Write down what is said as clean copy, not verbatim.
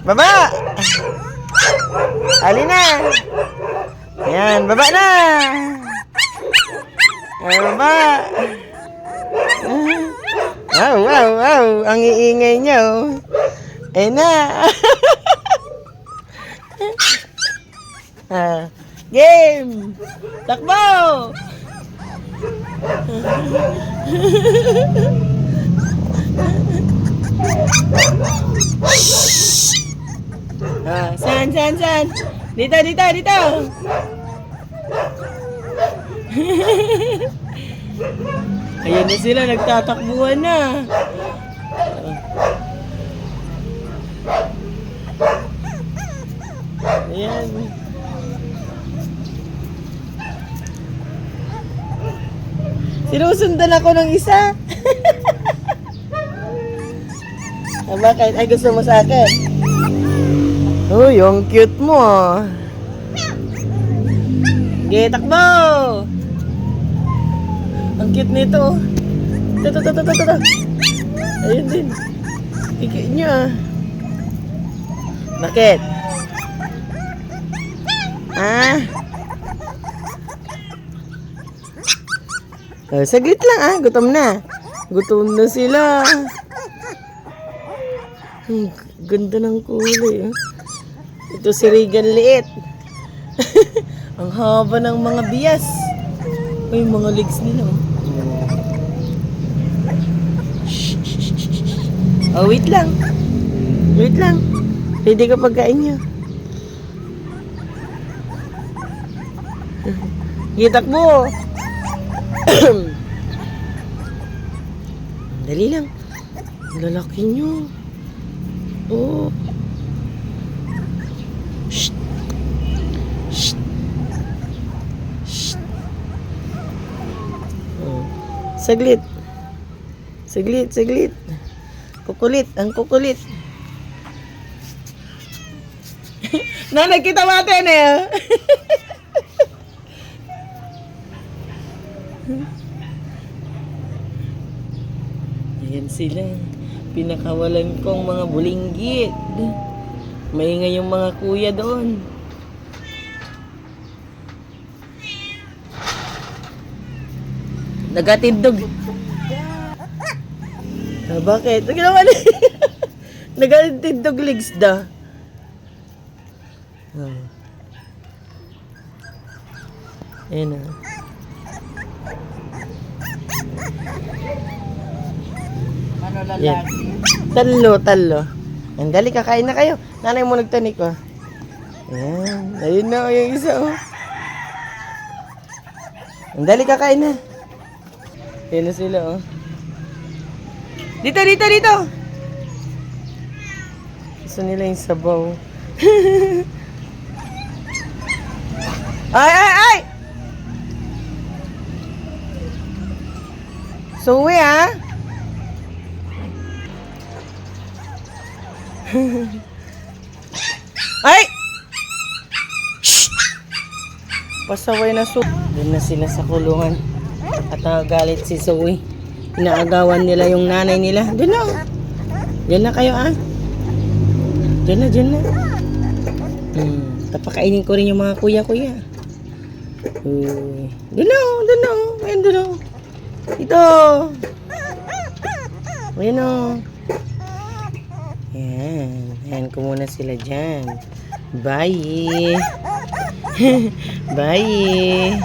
Baba! Ali na! Ayan, baba na! Ayan, baba! Wow, wow, wow! Ang iingay niya, oh. Ayan na! Game! Takbo! Saan? Dito! Ayan na sila, nagtatakbuhan na. Ayan. Sinusundan ako ng isa. Bakit? Ay, gusto mo sa akin? Uy, yung cute mo. Sige, takbo! Ang cute nito. Ito. Ayun din. Kikit niya. Bakit? Saglit lang gutom na. Gutom na sila. Ganda ng kulay. Ito si Regan liit. Ang haba ng mga bias. Ay, mga legs nila. Wait lang. Pwede ka pagkain niya. Gitak mo. Dali lang. Lalaki niyo. Oh. Shh. Oh. Saglit. Ang kukulit. Nakita natin Ayan sila. Pinakawalan kong mga bulinggit. Maingay yung mga kuya doon. Nagatindog. Bakit? Nagatindog legs da. Ayan Ano lalaki? Talo. Dali, kakain na kayo. Nanay mo nagtanik ko. Ayan. Ayun na yung isa Dali, kakain na. Ayan na sila Dito. Gusto nila yung sabaw. Ay! Suwi Ay! Shh! Pasaway na Doon na sila sa kulungan. At nagagalit si Zoe. Inaagawan nila yung nanay nila. Diyan na kayo Diyan na. Tapakainin ko rin yung mga kuya. Doon na. Ito. Ayan Ayan ko muna sila dyan. Bye. Bye.